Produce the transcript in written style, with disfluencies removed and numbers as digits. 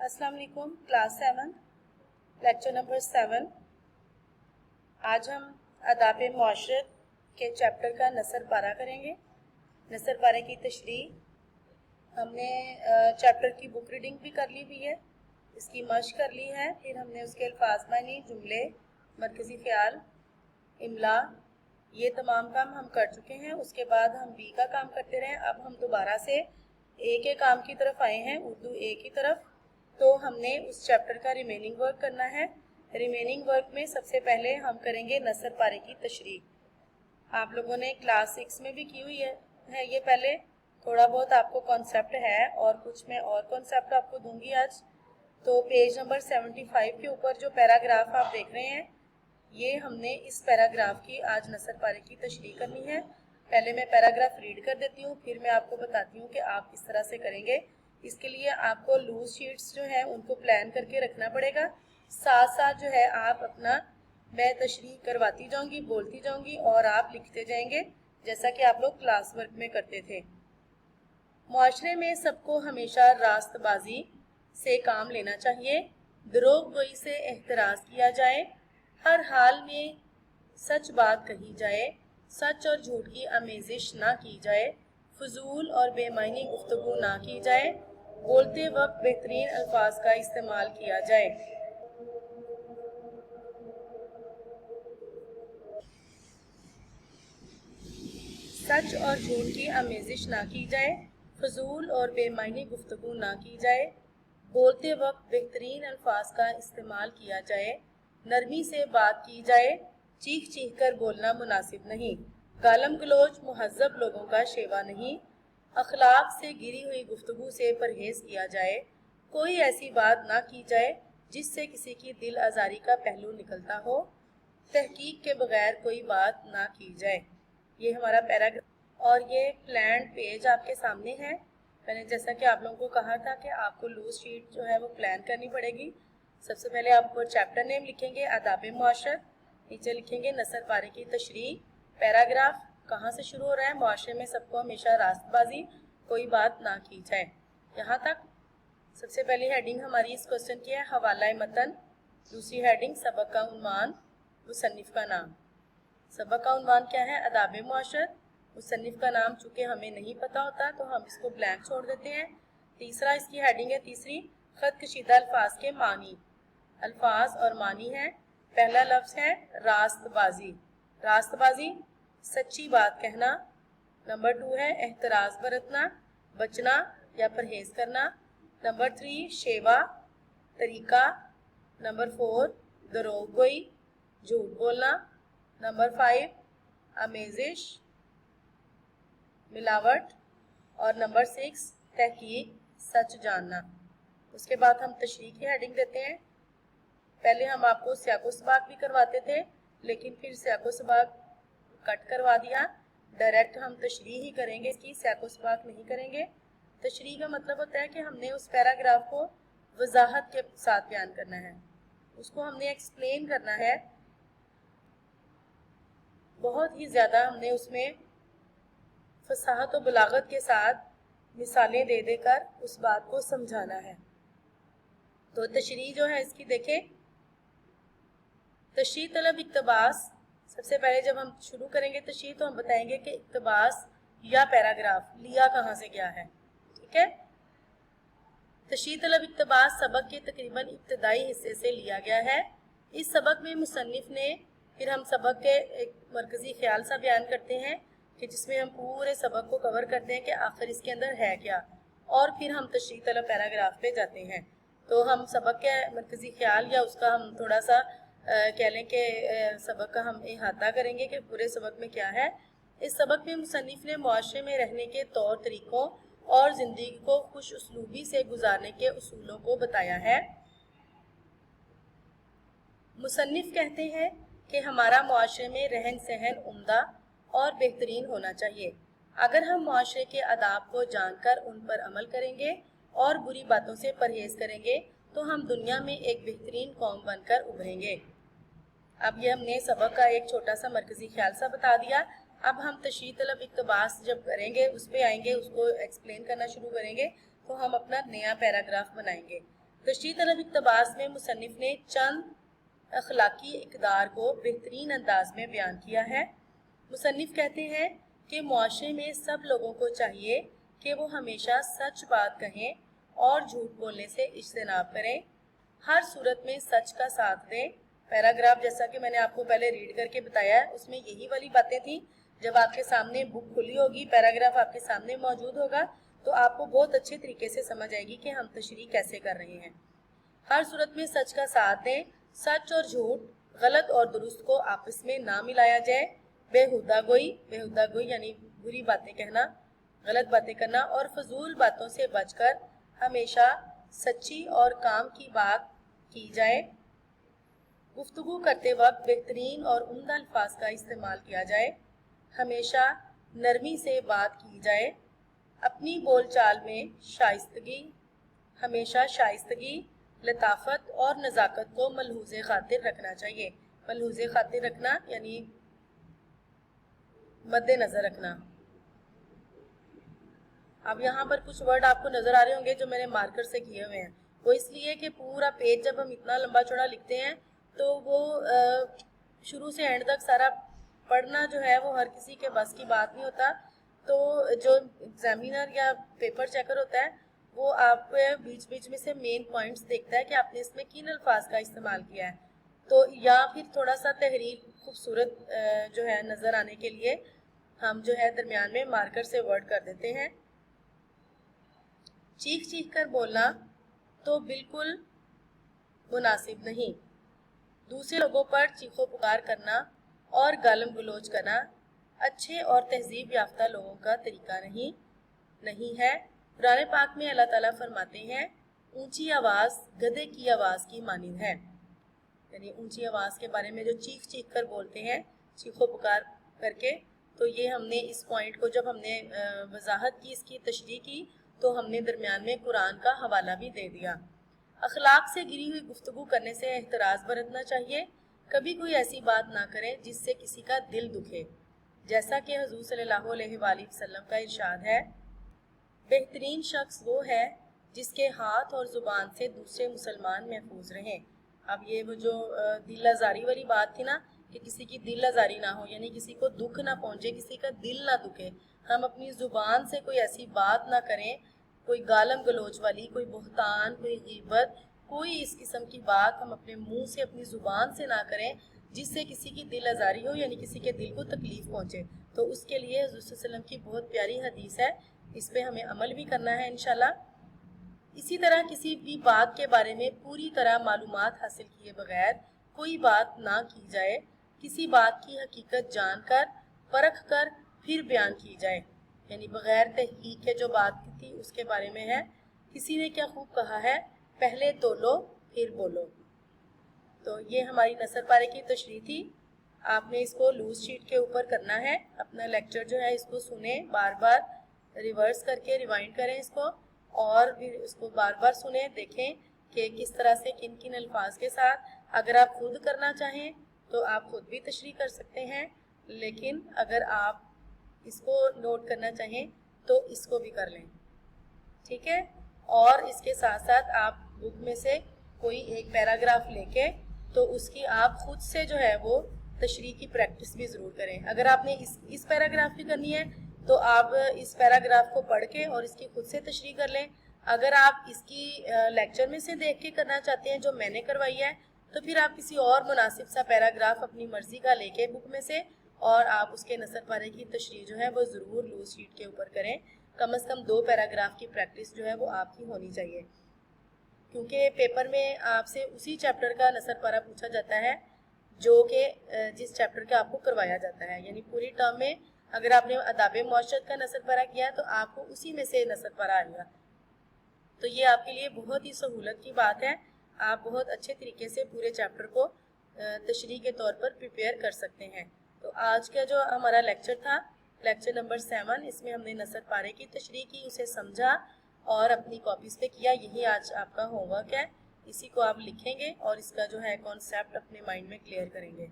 अस्सलाम वालेकुम। Class 7 lecture number 7। आज हम आदाब मुआशरत के चैप्टर का नसर पारा करेंगे। नसर पारे की तशरीह हमने चैप्टर की बुक रीडिंग भी कर ली हुई है, इसकी मश्क कर ली है, फिर हमने उसके अल्फाज मानी, जुमले, मरकज़ी ख्याल, इमला, ये तमाम काम हम कर चुके हैं। उसके बाद हम बी का काम करते रहे। अब हम दोबारा से ए के काम की तरफ आए हैं, उर्दू ए की तरफ। तो हमने उस चैप्टर का रिमेनिंग वर्क करना है। रिमेनिंग वर्क में सबसे पहले हम करेंगे नसर पारे की तशरीह। आप लोगों ने क्लास 6 में भी की हुई है ये पहले, थोड़ा बहुत आपको कॉन्सेप्ट है और कुछ मैं और कॉन्सेप्ट आपको दूंगी आज। तो पेज नंबर 75 के ऊपर जो पैराग्राफ आप देख रहे हैं, ये हमने इस पैराग्राफ की आज नसर पारे की तशरीह करनी है। पहले मैं पैराग्राफ रीड कर देती हूँ, फिर मैं आपको बताती हूँ कि आप किस तरह से करेंगे। इसके लिए आपको लूज शीट्स जो है उनको प्लान करके रखना पड़ेगा। साथ साथ जो है आप अपना, मैं तशरीह करवाती जाऊंगी, बोलती जाऊंगी और आप लिखते जाएंगे जैसा कि आप लोग क्लास वर्क में करते थे। मुआशरे में सबको हमेशा रास्तबाजी से काम लेना चाहिए, दरोग गोई से एहतराज किया जाए, हर हाल में सच बात कही जाए, सच और झूठ की आमेजिश ना की जाए, फजूल और बेमायनी गुफ्तगू ना की जाए, बोलते वक्त बेहतरीन अल्फाज का इस्तेमाल किया जाए। सच और झूठ की आमेजिश ना की जाए, फजूल और बेमायनी गुफ्तगू ना की जाए, बोलते वक्त बेहतरीन अल्फाज का इस्तेमाल किया जाए, नरमी से बात की जाए, चीख चीख कर बोलना मुनासिब नहीं, गालम गलोच मुहज्जब लोगों का शेवा नहीं, अखलाक से गिरी हुई गुफ्तगू से परहेज किया जाए, कोई ऐसी बात ना की जाए जिससे किसी की दिल आज़ारी का पहलू निकलता हो, तहकीक के बगैर कोई बात ना की जाए। ये हमारा पैराग्राफ और ये प्लान पेज आपके सामने है। मैंने जैसा कि आप लोगों को कहा था कि आपको लूज शीट जो है वो प्लान करनी पड़ेगी। सबसे पहले आप चैप्टर नेम लिखेंगे आदाब मुआशरत, नीचे लिखेंगे नसर पारे की तशरीह, पैराग्राफ कहाँ से शुरू हो रहा है, मुआशरे में सबको हमेशा रास्तबाजी, कोई बात ना की जाए, यहाँ तक। सबसे पहली हेडिंग हमारी इस क्वेश्चन की है हवाला मतन। दूसरी हेडिंग सबक का उन्वान, मुसन्निफ का नाम। सबक का उन्वान क्या है? आदाब मुआशरत। मुसन्निफ का नाम चूँकि हमें नहीं पता होता तो हम इसको ब्लैंक छोड़ देते हैं। तीसरा इसकी हेडिंग है, तीसरी, खत कशीदा अल्फाज के मानी। अल्फाज और मानी है। पहला लफ्ज़ है रास्तबाजी। रास्तबाजी सच्ची बात कहना। नंबर 2 है एहतराज बरतना, बचना या परहेज करना। नंबर 3 शेवा, तरीका। नंबर 4 दरोग गोई, झूठ बोलना। नंबर 5 आमेजिश, मिलावट। और नंबर 6 तहकीक, सच जानना। उसके बाद हम तशरीह की हेडिंग देते हैं। पहले हम आपको सियाको सबाक भी करवाते थे, लेकिन फिर सियाको सबाक कट करवा दिया। डायरेक्ट हम तशरीह ही करेंगे, इसकी सियाको सबाक नहीं करेंगे। तशरीह का मतलब होता है कि हमने उस पैराग्राफ को वजाहत के साथ बयान करना है, उसको हमने एक्सप्लेन करना है, बहुत ही ज़्यादा हमने उसमें फसाहत और बलागत के साथ मिसालें दे देकर उस बात को समझाना है। तो तशरीह जो है इसकी देखें, तशरीह तलब इक्तबास। सबसे पहले जब हम शुरू करेंगे तशरीह तो हम बताएंगे कि इक्तबास या पैराग्राफ लिया कहाँ से गया है, ठीक है। तशरीह तलब इक्तबास सबक के तकरीबन इब्तदाई हिस्से से लिया गया है। इस सबक में मुसन्निफ ने, फिर हम सबक के एक मरकज़ी ख्याल सा बयान करते हैं कि जिसमें हम पूरे सबक को कवर करते हैं कि आखिर इसके अंदर है क्या, और फिर हम तशरीह तलब पैराग्राफ पे जाते हैं। तो हम सबक के मरकज़ी ख्याल या उसका हम थोड़ा सा कह लें कि सबक का हम इहाता करेंगे कि पूरे सबक में क्या है। इस सबक में मुसन्निफ ने मुआशरे में रहने के तौर तरीक़ों और ज़िंदगी को खुश उसलूबी से गुजारने के उसूलों को बताया है। मुसन्निफ कहते हैं कि हमारा मुआशरे में रहन सहन उम्दा और बेहतरीन होना चाहिए। अगर हम मुआशरे के आदाब को जानकर उन पर अमल करेंगे और बुरी बातों से परहेज करेंगे तो हम दुनिया में एक बेहतरीन कौम बनकर उभरेंगे। अब ये हमने सबक का एक छोटा सा मरकज़ी ख्याल सा बता दिया। अब हम तशरीह तलब इक्तबास जब करेंगे उस पर आएंगे, उसको एक्सप्लेन करना शुरू करेंगे तो हम अपना नया पैराग्राफ बनाएंगे। तशरीह तलब इक़्तिबास में मुसन्निफ ने चंद अखलाकी इक़दार को बेहतरीन अंदाज में बयान किया है। मुसन्निफ कहते हैं कि मुआशरे में सब लोगों को चाहिए कि वो हमेशा सच बात कहें और झूठ बोलने से इज्तनाब करें, हर सूरत में सच का साथ दें। पैराग्राफ जैसा कि मैंने आपको पहले रीड करके बताया है, उसमें यही वाली बातें थी। जब आपके सामने बुक खुली होगी, पैराग्राफ आपके सामने मौजूद होगा, तो आपको बहुत अच्छे तरीके से समझ आएगी कि हम तशरीह कैसे कर रहे हैं। हर सूरत में सच का साथ दें, सच और झूठ, गलत और दुरुस्त को आपस में ना मिलाया जाए। बेहुदा गोई यानी बुरी बातें कहना, गलत बातें करना और फजूल बातों से बचकर हमेशा सच्ची और काम की बात की जाए। गुफ्तगू करते वक्त बेहतरीन और उम्दा अल्फाज का इस्तेमाल किया जाए। हमेशा नरमी से बात की जाए। अपनी बोलचाल में हमेशा शाइस्तगी, लताफत और नज़ाकत को मलहूज़े खातिर रखना चाहिए। मलहूज़े खातिर रखना यानी मद्देनज़र रखना। अब यहाँ पर कुछ वर्ड आपको नज़र आ रहे होंगे जो मैंने मार्कर से किए हुए हैं। वो इसलिए कि पूरा पेज जब हम इतना लंबा चौड़ा लिखते हैं तो वो शुरू से एंड तक सारा पढ़ना जो है वो हर किसी के बस की बात नहीं होता। तो जो एग्जामिनर या पेपर चेकर होता है वो आप बीच बीच में से मेन पॉइंट्स देखता है कि आपने इसमें किन अल्फाज का इस्तेमाल किया है। तो या फिर थोड़ा सा तहरीर खूबसूरत जो है नज़र आने के लिए हम जो है दरमियान में मार्कर से वर्ड कर देते हैं। चीख चीख कर बोलना तो बिल्कुल मुनासिब नहीं। दूसरे लोगों पर चीखो पुकार करना और गालम गलोच करना अच्छे और तहजीब याफ्ता लोगों का तरीका नहीं है। कुरान पाक में अल्लाह ताला फरमाते हैं, ऊंची आवाज़ गधे की आवाज़ की मानिंद है। यानी ऊंची आवाज़ के बारे में जो चीख चीख कर बोलते हैं, चीखो पुकार करके। तो ये हमने इस पॉइंट को जब हमने वजाहत की, इसकी तशरीह की, तो हमने दरमियान में कुरान का हवाला भी दे दिया। अखलाक से गिरी हुई गुफ्तगू करने से एहतराज बरतना चाहिए। कभी कोई ऐसी बात ना करें जिससे किसी का दिल दुखे, जैसा कि हुजूर सल्लल्लाहु अलैहि वसल्लम का इरशाद है, बेहतरीन शख्स वो है जिसके हाथ और ज़ुबान से दूसरे मुसलमान महफूज रहें। अब ये वो जो दिल आज़ारी वाली बात थी ना कि किसी की दिल आज़ारी ना हो, यानी किसी को दुख ना पहुँचे, किसी का दिल ना दुखे। हम अपनी ज़ुबान से कोई ऐसी बात ना करें, कोई गालम गलोच वाली, कोई बुहतान, कोई गीबत, कोई इस किस्म की बात हम अपने मुंह से, अपनी ज़ुबान से ना करें जिससे किसी की दिल आज़ारी हो, यानी किसी के दिल को तकलीफ़ पहुँचे। तो उसके लिए हुज़ूर सल्लल्लाहु अलैहि वसल्लम की बहुत प्यारी हदीस है, इस पे हमें अमल भी करना है इंशाल्लाह। इसी तरह किसी भी बात के बारे में पूरी तरह मालूमात हासिल किए बगैर कोई बात ना की जाए। किसी बात की हकीकत जानकर, परख कर फिर बयान की जाए, यानी बगैर तहकीक के जो बात थी उसके बारे में है। किसी ने क्या खूब कहा है, पहले तोलो फिर बोलो। तो ये हमारी नसर पारे की तशरीह थी। आपने इसको लूज शीट के ऊपर करना है। अपना लेक्चर जो है इसको सुने, बार बार रिवर्स करके रिवाइंड करें इसको, और फिर इसको बार बार सुने, देखें कि किस तरह से किन किन अल्फाज के साथ। अगर आप खुद करना चाहें तो आप खुद भी तशरीह कर सकते हैं, लेकिन अगर आप इसको नोट करना चाहें तो इसको भी कर लें, ठीक है। और इसके साथ साथ आप बुक में से कोई एक पैराग्राफ लेके तो उसकी आप खुद से जो है वो तशरीह की प्रैक्टिस भी ज़रूर करें। अगर आपने इस पैराग्राफ की करनी है तो आप इस पैराग्राफ को पढ़ के और इसकी खुद से तशरीह कर लें। अगर आप इसकी लेक्चर में से देख के करना चाहते हैं जो मैंने करवाई है, तो फिर आप किसी और मुनासिब सा पैराग्राफ अपनी मर्जी का लेके बुक में से और आप उसके नसर पारे की तशरीह जो है वो ज़रूर लूज शीट के ऊपर करें। कम से कम 2 पैराग्राफ की प्रैक्टिस जो है वो आपकी होनी चाहिए, क्योंकि पेपर में आपसे उसी चैप्टर का नसर पारा पूछा जाता है जो कि जिस चैप्टर का आपको करवाया जाता है। यानी पूरी टर्म में अगर आपने आदाब मुआशरत का नसर पारा किया है तो आपको उसी में से नसर पारा आएगा। तो ये आपके लिए बहुत ही सहूलत की बात है। आप बहुत अच्छे तरीके से पूरे चैप्टर को तशरीह के तौर पर प्रिपेयर कर सकते हैं। तो आज का जो हमारा लेक्चर था, लेक्चर नंबर 7, इसमें हमने नसर पारे की तशरीह की, उसे समझा और अपनी कॉपीज़ पे किया। यही आज आपका होमवर्क है, इसी को आप लिखेंगे और इसका जो है कॉन्सेप्ट अपने माइंड में क्लियर करेंगे।